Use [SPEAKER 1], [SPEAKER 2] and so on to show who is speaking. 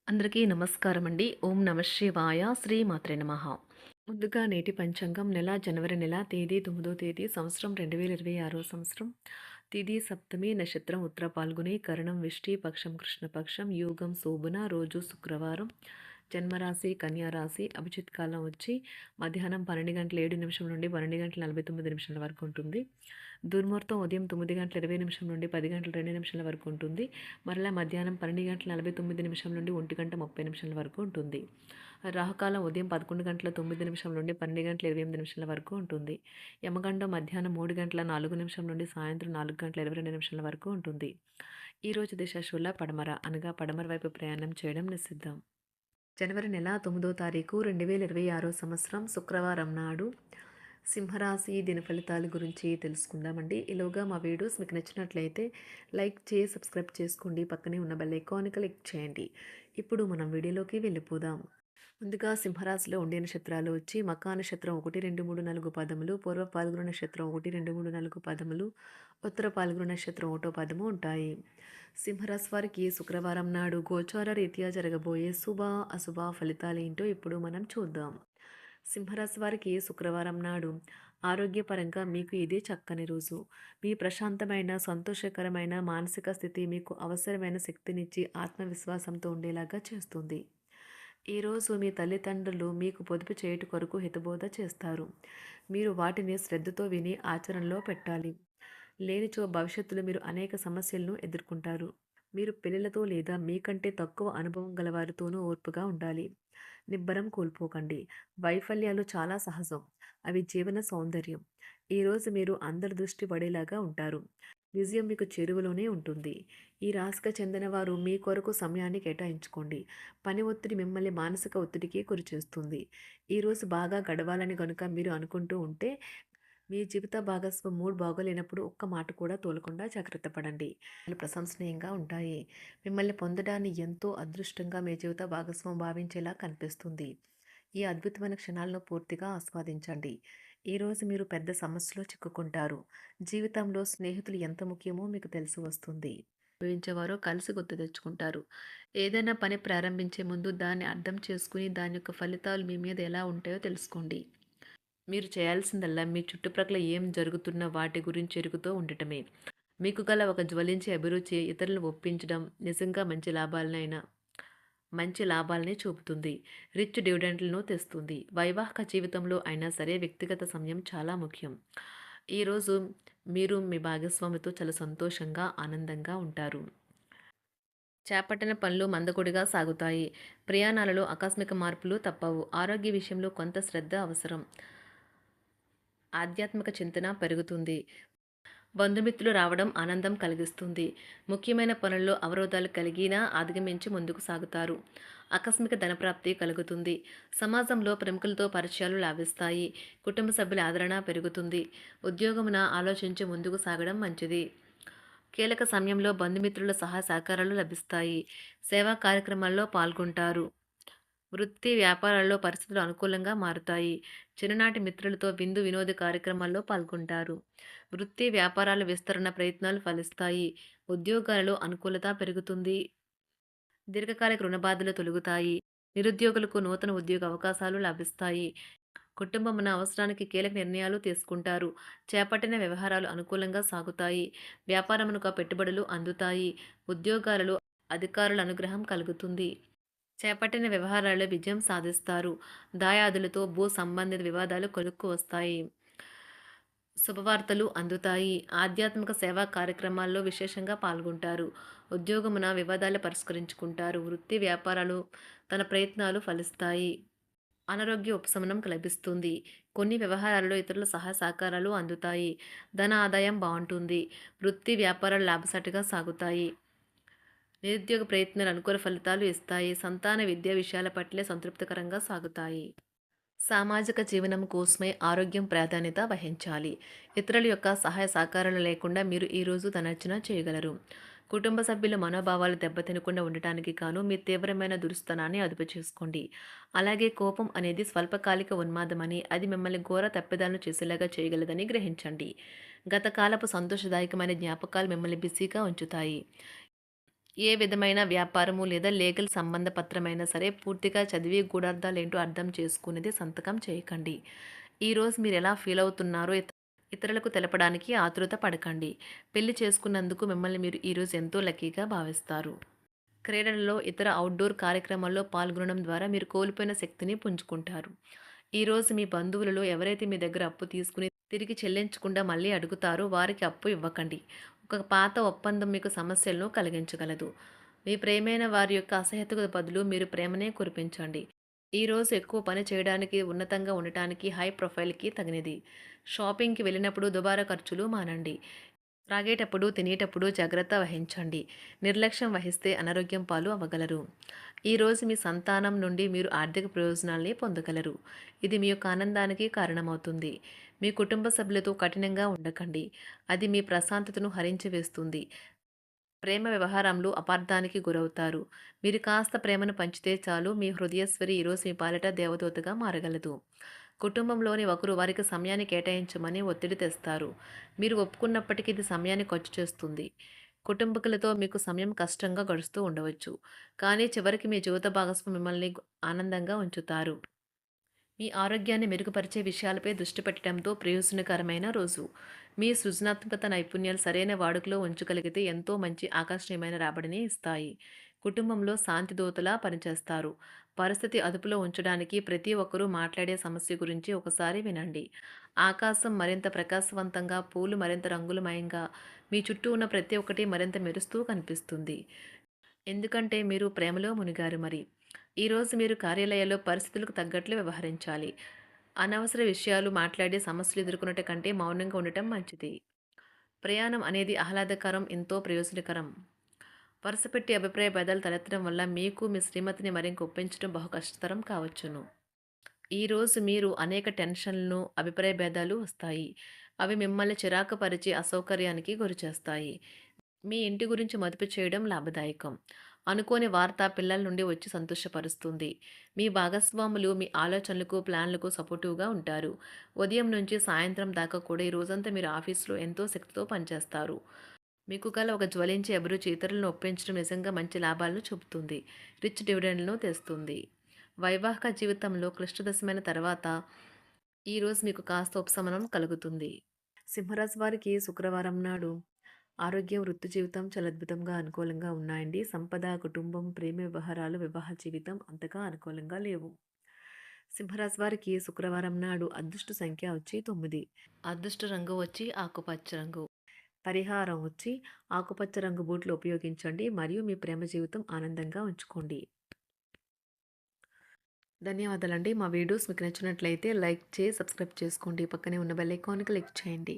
[SPEAKER 1] అందరికీ నమస్కారం అండి. ఓం నమ శివాయ. శ్రీమాత్రే నమః. ముందుగా నేటి పంచాంగం నెల జనవరి నెల తేదీ 9వ తేదీ సంవత్సరం 2026 సంవత్సరం. తిథి సప్తమి, నక్షత్రం ఉత్తర పాల్గొని, కరణం విష్టి, పక్షం కృష్ణపక్షం, యోగం శోభన, రోజు శుక్రవారం. జన్మరాశి కన్యా రాశి. అభిజిత్ కాలం వచ్చి మధ్యాహ్నం 12:07 నుండి 12:49 వరకు ఉంటుంది. దుర్ముహూర్తం ఉదయం 9:20 నుండి 10:02 వరకు ఉంటుంది. మరలా మధ్యాహ్నం 12:49 నుండి 1:30 వరకు ఉంటుంది. రాహుకాలం ఉదయం 11:09 నుండి 12:28 వరకు ఉంటుంది. యమగండం మధ్యాహ్నం 3:04 నుండి సాయంత్రం 4:22 వరకు ఉంటుంది. ఈరోజు దిశ శూల పడమర అనగా పడమర వైపు ప్రయాణం చేయడం నిషిద్ధం. జనవరి నెల 9వ తారీఖు 2026 సంవత్సరం శుక్రవారం నాడు సింహరాశి దిన ఫలితాల గురించి తెలుసుకుందామండి. ఈలోగా మా వీడియోస్ మీకు నచ్చినట్లయితే లైక్ చేసి సబ్స్క్రైబ్ చేసుకోండి. పక్కనే ఉన్న బెల్ ఐకాన్ని క్లిక్ చేయండి. ఇప్పుడు మనం వీడియోలోకి వెళ్ళిపోదాం. ముందుగా సింహరాశిలో ఉండే నక్షత్రాలు వచ్చి మకా నక్షత్రం 1, 2, 3, 4 పదములు, పూర్వ పాల్గొన నక్షత్రం 1, 2, 3, 4 పదములు, ఉత్తర పాల్గొన నక్షత్రం 1వ పదము ఉంటాయి. సింహరాశి వారికి శుక్రవారం నాడు గోచార రీత్యా జరగబోయే శుభ అశుభ ఫలితాలు ఏంటో ఇప్పుడు మనం చూద్దాం. సింహరాశి వారికి శుక్రవారం నాడు ఆరోగ్యపరంగా మీకు ఇదే చక్కని రోజు. మీ ప్రశాంతమైన సంతోషకరమైన మానసిక స్థితి మీకు అవసరమైన శక్తినిచ్చి ఆత్మవిశ్వాసంతో ఉండేలాగా చేస్తుంది. ఈరోజు మీ తల్లిదండ్రులు మీకు పొదుపు చేయుట కొరకు హితబోధ చేస్తారు. మీరు వాటిని శ్రద్ధతో విని ఆచరణలో పెట్టాలి. లేనిచో భవిష్యత్తులో మీరు అనేక సమస్యలను ఎదుర్కొంటారు. మీరు పిల్లలతో లేదా మీకంటే తక్కువ అనుభవం గలవారితోనూ ఓర్పుగా ఉండాలి. నిబ్బరం కోల్పోకండి. వైఫల్యాలు చాలా సహజం. అవి జీవన సౌందర్యం. ఈరోజు మీరు అందరి దృష్టి పడేలాగా ఉంటారు. విజయం మీకు చెరువులోనే ఉంటుంది. ఈ రాశికి చెందిన వారు మీ కొరకు సమయాన్ని కేటాయించుకోండి. పని ఒత్తిడి మిమ్మల్ని మానసిక ఒత్తిడికి గురిచేస్తుంది. ఈరోజు బాగా గడవాలని గనుక మీరు అనుకుంటూ ఉంటే మీ జీవిత భాగస్వామి మూడ్ బాగోలేనప్పుడు ఒక్క మాట కూడా తోలకుండా జాగ్రత్త పడండి. ప్రశంసనీయంగా ఉంటాయి. మిమ్మల్ని పొందడాన్ని ఎంతో అదృష్టంగా మీ జీవిత భాగస్వామి భావించేలా కనిపిస్తుంది. ఈ అద్భుతమైన క్షణాలను పూర్తిగా ఆస్వాదించండి. ఈరోజు మీరు పెద్ద సమస్యలో చిక్కుకుంటారు. జీవితంలో స్నేహితులు ఎంత ముఖ్యమో మీకు తెలిసి వస్తుంది. భావించేవారో కలిసి గుర్తు తెచ్చుకుంటారు. ఏదైనా పని ప్రారంభించే ముందు దాన్ని అర్థం చేసుకుని దాని యొక్క ఫలితాలు మీ మీద ఎలా ఉంటాయో తెలుసుకోండి. మీరు చేయాల్సిందల్లా మీ చుట్టుప్రక్కల ఏం జరుగుతున్న వాటి గురించి ఎరుగుతూ ఉండటమే. మీకు గల ఒక జ్వలించే అభిరుచి ఇతరులను ఒప్పించడం నిజంగా మంచి లాభాలనే చూపుతుంది. రిచ్ డివిడెండ్లను తెస్తుంది. వైవాహిక జీవితంలో అయినా సరే వ్యక్తిగత సమయం చాలా ముఖ్యం. ఈరోజు మీరు మీ భాగస్వామితో చాలా సంతోషంగా ఆనందంగా ఉంటారు. చేపట్టిన పనులు మందకొడిగా సాగుతాయి. ప్రయాణాలలో ఆకస్మిక మార్పులు తప్పవు. ఆరోగ్య విషయంలో కొంత శ్రద్ధ అవసరం. ఆధ్యాత్మిక చింతన పెరుగుతుంది. బంధుమిత్రులు రావడం ఆనందం కలిగిస్తుంది. ముఖ్యమైన పనుల్లో అవరోధాలు కలిగినా అధిగమించి ముందుకు సాగుతారు. ఆకస్మిక ధనప్రాప్తి కలుగుతుంది. సమాజంలో ప్రముఖులతో పరిచయాలు లాభిస్తాయి. కుటుంబ సభ్యుల ఆదరణ పెరుగుతుంది. ఉద్యోగమున ఆలోచించి ముందుకు సాగడం మంచిది. కీలక సమయంలో బంధుమిత్రుల సహాయ సహకారాలు లభిస్తాయి. సేవా కార్యక్రమాల్లో పాల్గొంటారు. వృత్తి వ్యాపారాల్లో పరిస్థితులు అనుకూలంగా మారుతాయి. చిన్ననాటి మిత్రులతో విందు వినోద కార్యక్రమాల్లో పాల్గొంటారు. వృత్తి వ్యాపారాల విస్తరణ ప్రయత్నాలు ఫలిస్తాయి. ఉద్యోగాలలో అనుకూలత పెరుగుతుంది. దీర్ఘకాలిక రుణ బాధలు తొలగుతాయి. నిరుద్యోగులకు నూతన ఉద్యోగ అవకాశాలు లభిస్తాయి. కుటుంబమున అవసరానికి కీలక నిర్ణయాలు తీసుకుంటారు. చేపట్టిన వ్యవహారాలు అనుకూలంగా సాగుతాయి. వ్యాపారమునకు పెట్టుబడులు అందుతాయి. ఉద్యోగాలలో అధికారుల అనుగ్రహం కలుగుతుంది. చేపట్టిన వ్యవహారాల్లో విజయం సాధిస్తారు. దాయాదులతో భూ సంబంధిత వివాదాలు కొలుక్కు వస్తాయి. శుభవార్తలు అందుతాయి. ఆధ్యాత్మిక సేవా కార్యక్రమాల్లో విశేషంగా పాల్గొంటారు. ఉద్యోగమున వివాదాలు పరిష్కరించుకుంటారు. వృత్తి వ్యాపారాలు తన ప్రయత్నాలు ఫలిస్తాయి. అనారోగ్య ఉపశమనం లభిస్తుంది. కొన్ని వ్యవహారాల్లో ఇతరుల సహాయ సహకారాలు అందుతాయి. ధన ఆదాయం బాగుంటుంది. వృత్తి వ్యాపారాలు లాభసాటిగా సాగుతాయి. నిరుద్యోగ ప్రయత్నాలు అనుకూల ఫలితాలు ఇస్తాయి. సంతాన విద్యా విషయాల పట్లే సంతృప్తికరంగా సాగుతాయి. సామాజిక జీవనం కోసమే ఆరోగ్యం ప్రాధాన్యత వహించాలి. ఇతరుల యొక్క సహాయ సహకారాలు లేకుండా మీరు ఈరోజు ధనార్జన చేయగలరు. కుటుంబ సభ్యుల మనోభావాలు దెబ్బతినకుండా ఉండటానికి గాను మీ తీవ్రమైన దురుస్తనాన్ని అదుపు చేసుకోండి. అలాగే కోపం అనేది స్వల్పకాలిక ఉన్మాదమని, అది మిమ్మల్ని ఘోర తప్పిదాలను చేసేలాగా చేయగలదని గ్రహించండి. గత కాలపు సంతోషదాయకమైన జ్ఞాపకాలు మిమ్మల్ని బిజీగా ఉంచుతాయి. ఏ విధమైన వ్యాపారము లేదా లీగల్ సంబంధ పత్రమైనా సరే పూర్తిగా చదివి గూఢార్థాలేంటో అర్థం చేసుకునేది సంతకం చేయకండి. ఈరోజు మీరు ఎలా ఫీల్ అవుతున్నారో ఇతరులకు తెలపడానికి ఆతురత పడకండి. పెళ్లి చేసుకున్నందుకు మిమ్మల్ని మీరు ఈరోజు ఎంతో లక్కీగా భావిస్తారు. క్రీడలలో ఇతర అవుట్‌డోర్ కార్యక్రమాల్లో పాల్గొనడం ద్వారా మీరు కోల్పోయిన శక్తిని పుంజుకుంటారు. ఈరోజు మీ బంధువులలో ఎవరైతే మీ దగ్గర అప్పు తీసుకుని తిరిగి చెల్లించకుండా మళ్ళీ అడుగుతారో వారికి అప్పు ఇవ్వకండి. ఒక పాత ఒప్పందం మీకు సమస్యలను కలిగించగలదు. మీ ప్రేమైన వారి యొక్క అసహ్యతకు బదులు మీరు ప్రేమనే కురిపించండి. ఈరోజు ఎక్కువ పని చేయడానికి, ఉన్నతంగా ఉండటానికి, హై ప్రొఫైల్‌కి తగినది. షాపింగ్‌కి వెళ్ళినప్పుడు దుబారా ఖర్చులు మానండి. త్రాగేటప్పుడు, తినేటప్పుడు జాగ్రత్త వహించండి. నిర్లక్ష్యం వహిస్తే అనారోగ్యం పాలు అవ్వగలరు. ఈరోజు మీ సంతానం నుండి మీరు ఆర్థిక ప్రయోజనాల్ని పొందగలరు. ఇది మీ యొక్క ఆనందానికి కారణమవుతుంది. మీ కుటుంబ సభ్యులతో కఠినంగా ఉండకండి. అది మీ ప్రశాంతతను హరించి వేస్తుంది. ప్రేమ వ్యవహారంలో అపార్థానికి గురవుతారు. మీరు కాస్త ప్రేమను పంచితే చాలు మీ హృదయస్వరి ఈరోజు మీ పాలిట దేవదూతగా మారగలదు. కుటుంబంలోని ఒకరు వారికి సమయాన్ని కేటాయించమని ఒత్తిడి తెస్తారు. మీరు ఒప్పుకున్నప్పటికీ ఇది సమయాన్ని ఖర్చు చేస్తుంది. కుటుంబకులతో మీకు సమయం కష్టంగా గడుస్తూ ఉండవచ్చు. కానీ చివరికి మీ జీవిత భాగస్వామి మిమ్మల్ని ఆనందంగా ఉంచుతారు. మీ ఆరోగ్యాన్ని మెరుగుపరిచే విషయాలపై దృష్టి పెట్టడంతో ప్రయోజనకరమైన రోజు. మీ సృజనాత్మకత నైపుణ్యాలు సరైన వాడుకలో ఉంచగలిగితే ఎంతో మంచి ఆకర్షణీయమైన రాబడిని ఇస్తాయి. కుటుంబంలో శాంతి దూతలా పనిచేస్తారు. పరిస్థితి అదుపులో ఉంచడానికి ప్రతి ఒక్కరూ మాట్లాడే సమస్య గురించి ఒకసారి వినండి. ఆకాశం మరింత ప్రకాశవంతంగా, పూలు మరింత రంగులమయంగా, మీ చుట్టూ ఉన్న ప్రతి ఒక్కటి మరింత మెరుస్తూ కనిపిస్తుంది. ఎందుకంటే మీరు ప్రేమలో మునిగారు మరి. ఈరోజు మీరు కార్యాలయాల్లో పరిస్థితులకు తగ్గట్లు వ్యవహరించాలి. అనవసర విషయాలు మాట్లాడి సమస్యలు ఎదుర్కొనట కంటే మౌనంగా ఉండటం మంచిది. ప్రయాణం అనేది ఆహ్లాదకరం, ఎంతో ప్రయోజనకరం. వరుసపెట్టి అభిప్రాయ భేదాలు తలెత్తడం వల్ల మీకు మీ శ్రీమతిని మరింక ఒప్పించడం బహు కష్టతరం కావచ్చును. ఈరోజు మీరు అనేక టెన్షన్లను, అభిప్రాయ భేదాలు వస్తాయి. అవి మిమ్మల్ని చిరాకు పరిచి అసౌకర్యానికి గురిచేస్తాయి. మీ ఇంటి గురించి మదుపు చేయడం లాభదాయకం. అనుకోని వార్త పిల్లల నుండి వచ్చి సంతోషపరుస్తుంది. మీ భాగస్వాములు మీ ఆలోచనలకు, ప్లాన్లకు సపోర్టివ్‌గా ఉంటారు. ఉదయం నుంచి సాయంత్రం దాకా కూడా ఈ రోజంతా మీరు ఆఫీస్‌లో ఎంతో శక్తితో పనిచేస్తారు. మీకు గల ఒక జ్వలించే అభిరుచి ఇతరులను ఒప్పించడం నిజంగా మంచి లాభాలను చూపుతుంది. రిచ్ డివిడెండ్‌లను తెస్తుంది. వైవాహిక జీవితంలో క్లిష్టదశమైన తర్వాత ఈరోజు మీకు కాస్త ఉపశమనం కలుగుతుంది. సింహరాశి వారికి శుక్రవారం నాడు ఆరోగ్యం, వృత్తి జీవితం చాలా అద్భుతంగా అనుకూలంగా ఉన్నాయండి. సంపద, కుటుంబం, ప్రేమ వ్యవహారాలు, వివాహ జీవితం అంతగా అనుకూలంగా లేవు. సింహరాశి వారికి శుక్రవారం నాడు అదృష్ట సంఖ్య వచ్చి 9. అదృష్ట రంగు వచ్చి ఆకుపచ్చ రంగు. పరిహారం వచ్చి ఆకుపచ్చ రంగు బూట్లు ఉపయోగించండి మరియు మీ ప్రేమ జీవితం ఆనందంగా ఉంచుకోండి. ధన్యవాదాలండి. మా వీడియోస్ మీకు నచ్చినట్లయితే లైక్ చేసి సబ్స్క్రైబ్ చేసుకోండి. పక్కనే ఉన్న బెల్ ఐకాన్‌ని క్లిక్ చేయండి.